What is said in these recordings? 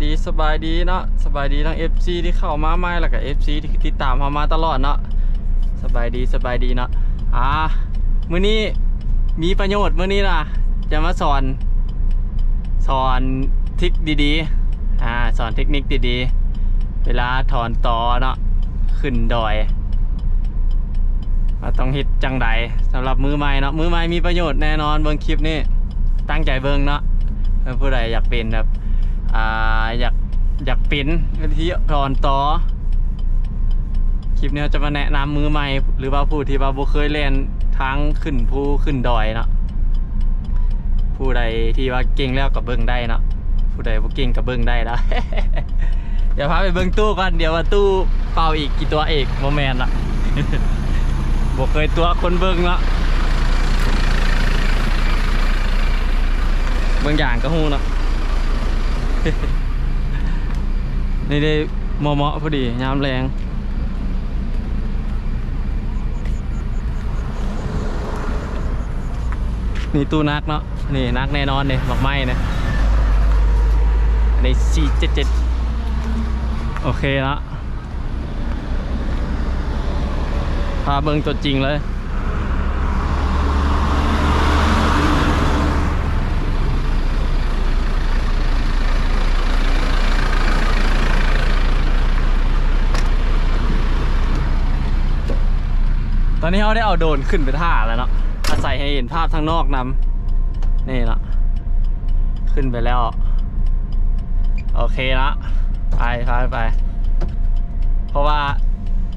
ดีเนาะสบายดีทั้ง FC ที่เข้ามาใหม่แล้วก็ FC ที่ติดตามเรามาตลอดเนาะสบายดีเนาะมื้อนี้มีประโยชน์มื้อนี้นะจะมาสอนทริคดีๆสอนเทคนิคดีๆเวลาถอนตอเนาะขึ้นดอยต้องเฮ็ดจังใดสำหรับมือใหม่เนาะมือใหม่มีประโยชน์แน่นอนเบิ่งคลิปนี้ตั้งใจเบิ่งเนาะผู้ใดอยากเป็นแบบอยากเป็นวิธีถอนตอคลิปนี้จะมาแนะนำมือใหม่หรือว่าผู้ที่ว่าบ่เคยเล่นทางขึ้นภูขึ้นดอยเนาะผู้ใดที่ว่าเก่งแล้วก็เบิ่งได้เนาะผู้ใดบ่เก่งก็เบิ่งได้แล้ว เดี๋ยวพาไปเบิ่งตู้ก่อนเดี๋ยวว่าตู้เป่าอีกกี่ตัวเอกบ่แม่นละ บ่เคยตัวคนเบิ่งเนาะบางอย่างก็ฮู้เนาะ นี่ได้เหมาะพอดียามแรงนี่ตู้นักเนาะนี่นักแน่นอนเนี่ยบอกไม่เนี่ยใน477โอเคแล้วพาเบิ่งตัวจริงเลยตอนนี้เขาได้เอาโดรนขึ้นไปท่าแล้วเนาะอาศัยให้เห็นภาพทางนอกนำนี่เนาะขึ้นไปแล้วโอเคละไปเพราะว่า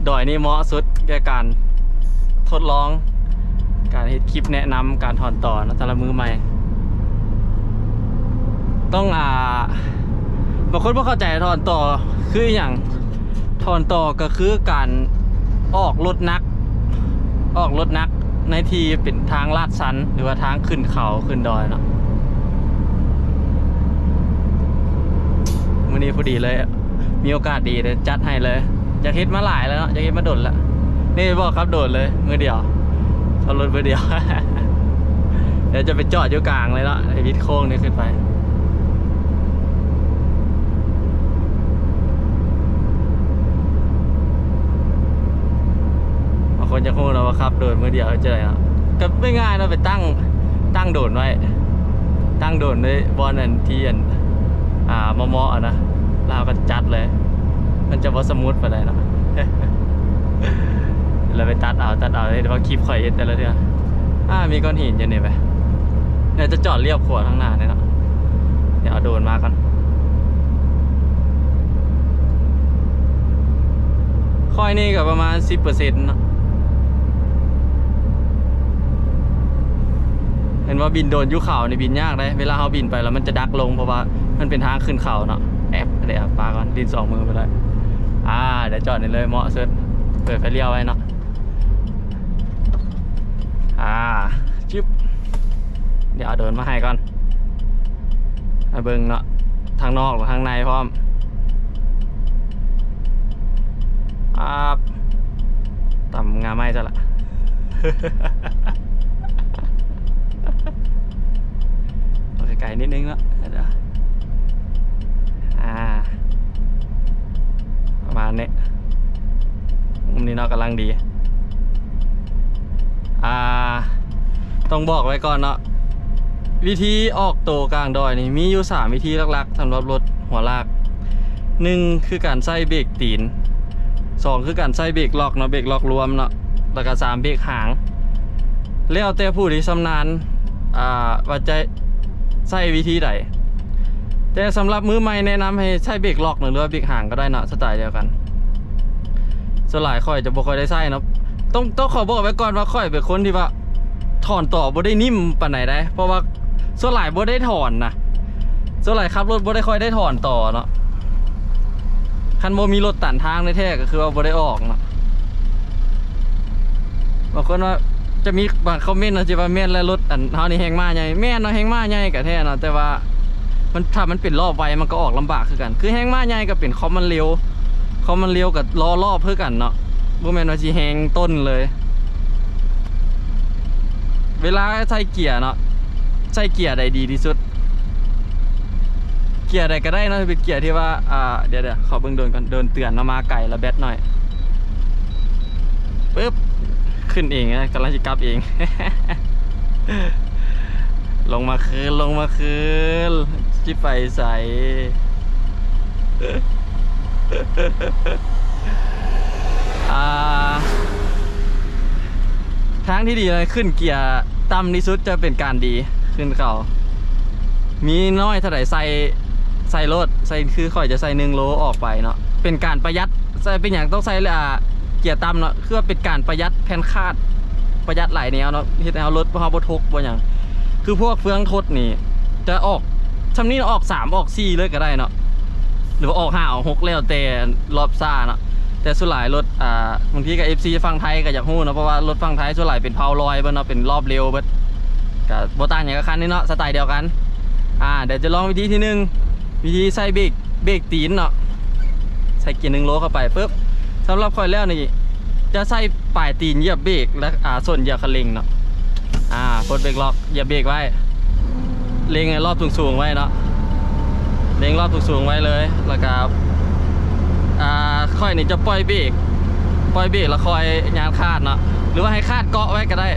ดอยนี่เหมาะสุดแก่การทดลองการเฮ็ดคลิปแนะนำการถอนต่อนะแต่ละมือใหม่ต้องบางคนไม่เข้าใจถอนต่อคืออย่างถอนต่อก็คือการออกรถนักในที่เป็นทางลาดชันหรือว่าทางขึ้นเขาขึ้นดอยเนาะวันนี้พอดีเลยมีโอกาสดีเลยจัดให้เลยอยากเฮ็ดมาหลายแล้วเนาะอยากเฮ็ดมาโดดแล้วนี่บอกครับโดดเลยมือเดียวชนรถมือเดียว เดี๋ยวจะไปจอดอยู่กลางเลยเนาะไอ้วิดโค้งนี่ขึ้นไปคนจะพูดนะว่าครับโดดมือเดียวจะอะไรเนาะก็ไม่ง่ายนะไปตั้งโดดไว้ตั้งโดดด้วยบอลอันที่มอๆนะเราก็จัดเลยมันจะว่าสมูทไปเลยเนาะ เราไปตัดเอาเลยเพราะคลิปข่อยแต่ละเรื่องมีก้อนหินอยู่นี่ไปเนี่ยจะจอดเรียบขวดข้างหน้าเนี่ยเนาะเดี๋ยวเอาโดดมากันค่อยนี่กับประมาณ 10% เนาะเห็นว่าบินโดนยุเขาในบินยากเลยเวลาเขาบินไปแล้วมันจะดักลงเพราะว่ามันเป็นทางขึ้นเขาเนาะแอบเดี๋ยวปาก่อนดิน2 มือไปเลยเดี๋ยวจอดนี่เลยเหมาะสุดเปิดไฟเลี้ยวไว้เนาะจิ๊บเดี๋ยวเดินมาให้ก่อนมาเบิ่งเนาะทางนอกหรือทางในพร้อมต่ำงาไม้ซะละ โอเคไกลนิดนึงแล้วเดี๋ยวประมาณนี้มุมนี้เนาะกำลังดีต้องบอกไว้ก่อนเนาะวิธีออกโตกลางดอยนี่มีอยู่3 วิธีหลักๆสำหรับรถหัวลาก1คือการใส่เบรกตีน2คือการใส่เบรกล็อกเนาะเบรกล็อกรวมเนาะแล้วก็3เบรกหางแล้วแต่ผู้ที่ชำนาญว่าจะใส่วิธีใดแต่สำหรับมือใหม่แนะนำให้ใช้เบรกล็อกหรือว่าเบรกหางก็ได้เนาะสไตล์เดียวกันส่วนหลายค่อยจะบ่ค่อยได้ใส่เนาะต้องขอบอกไว้ก่อนว่าค่อยเป็นคนที่ว่าถอนต่อบ่ได้นิ่มปานไหนได้เพราะว่าส่วนหลายบ่ได้ถอนนะส่วนหลายขับรถบ่ได้ค่อยได้ถอนต่อเนาะคันบ่มีรถตันทางในแท้ก็คือว่าบ่ได้ออกเนาะบางคนว่าจะมีบางคอมเมนต์นะจะว่าแม่นและรถเฮานี่แฮงมาใหญ่แม่นเนาะแฮงมาใหญ่ก็แท้เนาะแต่ว่าถ้ามันเป็นรอบไวมันก็ออกลำบากคือกันคือแฮงมาใหญ่ก็เป็นคอมมันเร็วกับล้อรอบเพื่อกันเนาะบ่แม่นว่าสิแฮงต้นเลยเวลาใส่เกียร์เนาะใส่เกียร์ใดดีที่สุด เกียร์ใดก็ได้นะเป็นเกียร์ที่ว่าเดี๋ยวขอเบิ่งโดนก่อนโดนเตือนนะมาไก่แล้วแบตหน่อยปึ๊บขึ้นเองนะกำลังจะกลับเอง ลงมาคืนจิไปใส่ทางที่ดีเลยขึ้นเกียร์ต่ำที่สุดจะเป็นการดีขึ้นเขามีน้อยเท่าไหร่ใส่รถใส่คือค่อยจะใส่1 โลออกไปเนาะเป็นการประหยัดใส่เป็นอย่างต้องใส่เกียร์ต่ำเนาะคือเป็นการประหยัดแผ่นคาดประหยัดหลายแนวเนาะที่เอารถพอบ่ทกบ่อย่างคือพวกเฟืองทดนี่จะออกชำนี้ออก3ออก4เลยก็ได้เนาะหรือว่าออก5ออก6แล้วแต่รอบซ่าเนาะแต่ส่วนหลายรถบางทีกับ FC ฝั่งไทยก็อยากฮู้เนาะเพราะว่ารถฝั่งไทยส่วนหลายเป็นเพาลอยเบิ่เนาะเป็นรอบเร็วเบิดก็บ่ต่างอย่างกับคันนี้เนาะสไตล์เดียวกันเดี๋ยวจะลองวิธีที่1วิธีใส่เบรกตีนเนาะใส่เกียร์1 โลเข้าไปปุ๊บสำหรับค่อยแล้วนี่จะใส่ปลายตีนเหยียบเบรกและส่วนเหยียบคันเร่งเนาะกดเบรกล็อกเหยียบเบรกไว้เร่งรอบสูงๆไว้เนาะเร่งรอบสูงๆไว้เลยแล้วก็ค่อยนี่จะปล่อยเบรกแล้วคอยยานคาดเนาะหรือว่าให้คาดเกาะไว้ก็ได้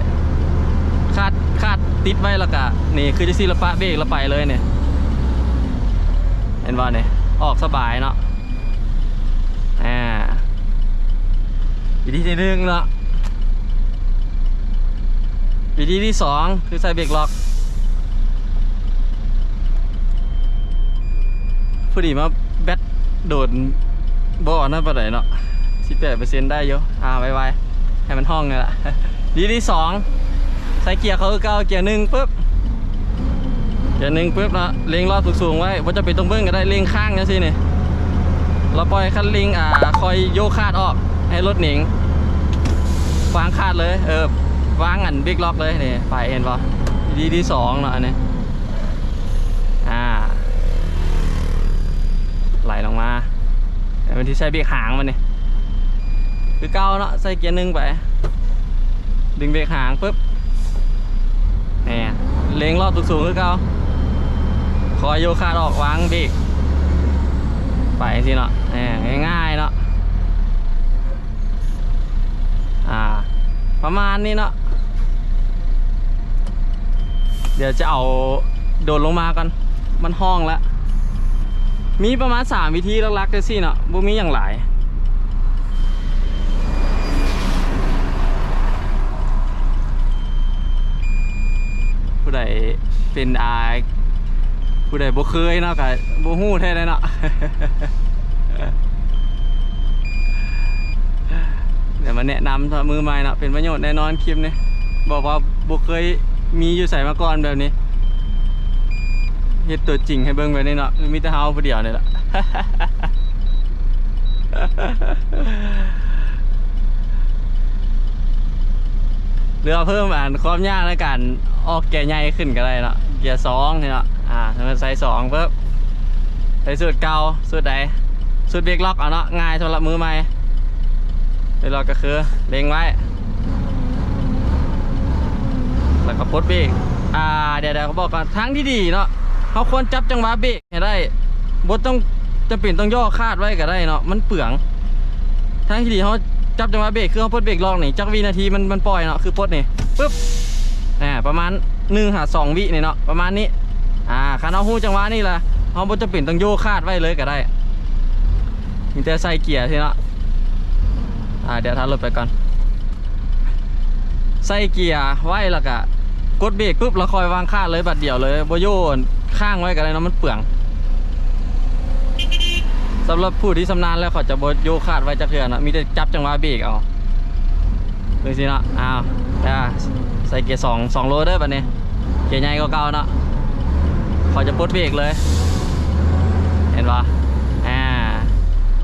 คาดติดไว้แล้วก็นี่คือจะซีละปะเบรกแล้วไปเลยเนี่ยเห็นว่าเนี่ยออกสบายเนาะวิธีที่1เนาะวิธีที่2คือใส่เบรกล็อกพอดีมาแบตโดนบ่อนั่นปะไหนเนาะ18%ได้เยอะไวๆให้มันห้องนี่แหละวิธีที่2ใส่เกียร์เขาเก่าเกียร์1ปุ๊บเนาะเล็งรอบสูงๆไว้ว่าจะเป็นตรงเบื้องก็ได้เล็งข้างนะสิเนี่ยเราปล่อยคันเล็งคอยโยกคาดออกให้รถหนิงวางคาดเลยวางอันบิ๊กล็อกเลยนี่ไปเห็นปะดีที่2เนาะอันนี้ไหลลงมาเป็นที่ใส่เบรกหางมันนี่คือเก่าเนาะใส่เกียร์1ไปดึงเบรกหางปุ๊บนี่เล็งรอบสูงๆคือเก่าคอยโยกคาดออกวางเบรกไปสิเนาะง่ายๆเนาะประมาณนี้เนาะเดี๋ยวจะเอาโดดลงมากันมันห้องแล้วมีประมาณ3วิธีลักๆเลยสิเนาะบ่มีอย่างหลายผู้ใดเป็นผู้ใดบ่เคยเนาะก็บ่ฮู้แท้เลยเนาะ เดี๋ยวมาแนะนำมือใหม่เนาะเป็นประโยชน์แน่นอนคลิปนี้บอกว่าบ่เคยมีอยู่ใส่มาก่อนแบบนี้เฮ็ดตัวจริงให้เบิ่งไปนี่เนาะมีแต่เฮาผู้เดียวนี่แหละ หรือเอาเพิ่มความยากในการออกแก่ใหญ่ขึ้นก็ได้เนาะเกียร์2นี่เนาะถ้ามันใส่2ปุ๊บใส่สูตรเก่าสูตรใดสูตรเบรกล็อกเอาเนาะง่ายสำหรับมือใหม่เบรกล็อกก็คือเล็งไว้แล้วก็ปลดเบรกเดี๋ยวเขาบอกก่อนทางที่ดีเนาะเขาควรจับจังหวะเบรกให้ได้บดต้องจะเปลี่ยนต้องย่อคาดไว้ก็ได้เนาะมันเปลืองทางที่ดีเขาจับจังหวะเบรกคือเขาปลดเบรกล็อกนี่จักวินาทีมันปล่อยเนาะคือปลดนี่ปุ๊บประมาณ1-2 วินี่เนาะประมาณนี้คันเอาหูจังหวะนี่แหละเขาบดจะเปลี่ยนต้องโยกคาดไว้เลยก็ได้มีแต่ใส่เกียร์ทีเนาะเดี๋ยวท้ารถไปก่อนใส่เกียร์ไว้แล้วก็กดเบรกปุ๊บเราคอยวางคาดเลยบัดเดียวเลยโบโยนข้างไว้ก็ได้เนาะมันเปลืองสำหรับผู้ที่ชำนาญแล้วเขาจะโบโยคาดไว้จักเทื่อนะมีแต่จับจังหวะเบรกเอาดูสิเนาะใส่เกียร์2 โลได้ป่ะเนี่ยเกียร์ใหญ่ก็เก่าเนาะเขาจะปลดเบรกเลยเห็นปะ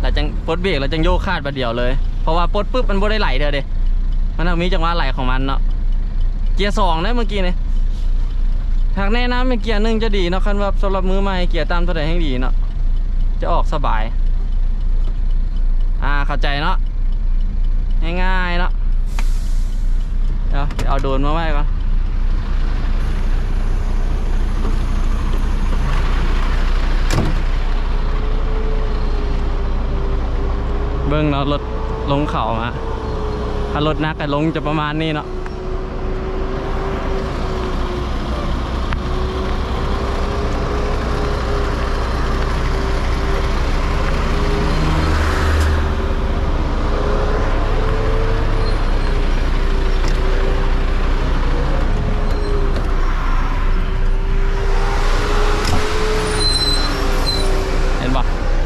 เราจังปลดเบรกเราจังโยกคาดบัดเดียวเลยเพราะว่าปลดปุ๊บมันโบได้ไหลเด้อเด้มันมีจังหวะไหลของมันเนาะเกียร์2นะเมื่อกี้เนี่ยหากแนะนำเป็นเกียร์1จะดีเนาะคันว่าสำหรับมือใหม่เกียร์ตามตัวไหนให้ดีเนาะจะออกสบายเข้าใจเนาะง่ายๆเนาะเดี๋ยวเอาโดรนมาไว้ก่อน เบิ้งเนาะรถลงเขามาถ้ารถนักก็ลงจะประมาณนี้เนาะ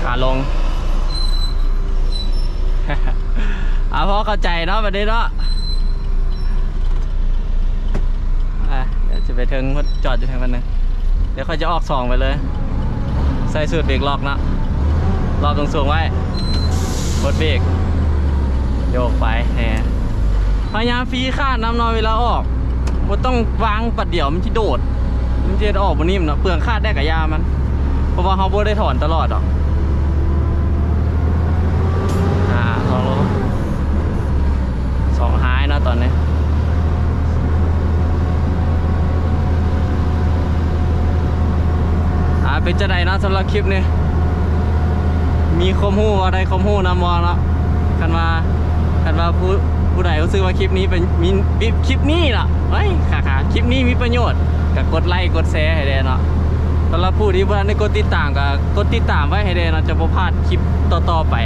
ขาลง พอเข้าใจเนาะประเด็นเนาะเดี๋ยวจะไปถึงจอดอยู่ทางนั้นนึงเดี๋ยวเขาจะออก2ไปเลยใส่สูตรเบรกล็อกเนาะล็อกตรงสูงไว้กดเบรกโยกไปแหมพยายามฟรีค่าน้ำนอนเวลาออกมันต้องวางปัดเดี่ยวมันจะโดดมันจะออกบนนิ่มเนาะเปลืองค่าได้กับยามันเพราะว่าเขาบ่ได้ถอนตลอดหรอก2 หายนะตอนนี้เป็นจะไดเนาะสำหรับคลิปนี้มีคมหู้อะไรคมหู้นำมองเนาะกันว่าผู้ใดรู้สึกว่าคลิปนี้เป็นมีคลิปนี้ล่ะเฮ้ยค่ะคลิปนี้มีประโยชน์ก็กดไลค์กดแชร์ให้ได้เนาะสำหรับผู้ที่เพื่อนได้กดติดตามก็กดติดตามไว้ให้ได้เนาะจะบ่พลาดคลิปต่อๆไป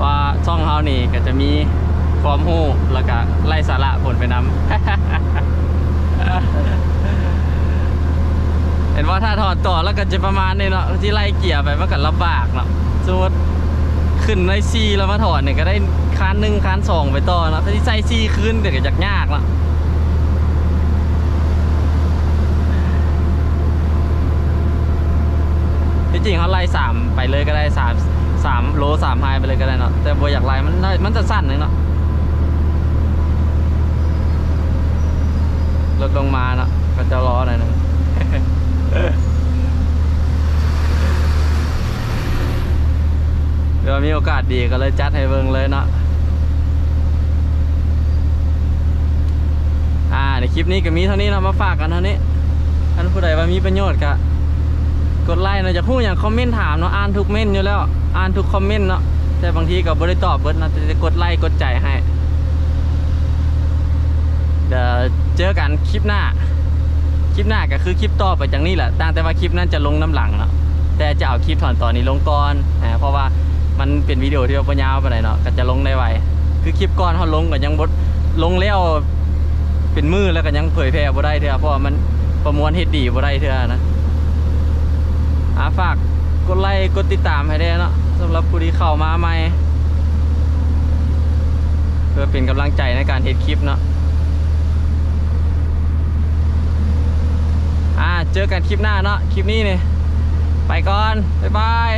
ว่าช่องเฮานี่ก็จะมีความรู้แล้วก็ไล่สาระผลไปนำ เห็นว่าถ้าถอดต่อแล้วก็จะประมาณนี้เนาะที่ไล่เกียร์ไปมันก็ลำบากเนาะสมมติขึ้นในซีแล้วมาถอดเนี่ยก็ได้คัน1คัน2ไปต่อเนาะถ้าที่ใส่ซีขึ้นเดี๋ยวก็จะยากเนาะที่จริงเขาไล่3ไปเลยก็ได้3 โล 3 ไฮไปเลยก็ได้เนาะแต่บ่อยากไล่มันจะสั้นนึงเนาะลดลงมาเนาะก็จะล้อหน่อยนึง เดี๋ยวมีโอกาสดีก็เลยจัดให้เบิ่งเลยเนาะในคลิปนี้ก็มีเท่านี้เนาะมาฝากกันเท่านี้ท่านผู้ใดว่ามีประโยชน์ก็กดไลค์เนาะจะพูดอย่างคอมเมนต์ถามเนาะอ่านทุกเม้นต์อยู่แล้วอ่านทุกคอมเมนต์เนาะแต่บางทีก็บ่ได้ตอบเบิดนะจะกดไลค์กดใจให้เดี๋ยวเจอกันคลิปหน้าก็คือคลิปต่อไปจากนี้แหละตั้งแต่ว่าคลิปนั้นจะลงน้ำหลังเนาะแต่จะเอาคลิปถอนตอนนี้ลงก่อนเพราะว่ามันเป็นวิดีโอที่ว่ายาวไปหน่อยเนาะก็จะลงได้ไวคือคลิปก่อนเขาลงก็ยังบดลงแล้วเป็นมือแล้วก็ยังเผยแพร่บ่ได้เถอะเพราะว่ามันประมวลเฮ็ดดีบ่ได้เถอะนะฝากกดไลค์กดติดตามให้ได้เนาะสำหรับผู้ที่เข้ามาใหม่เพื่อเป็นกำลังใจในการเฮ็ดคลิปเนาะเจอกันคลิปหน้าเนาะคลิปนี้นี่ไปก่อนบ๊ายบาย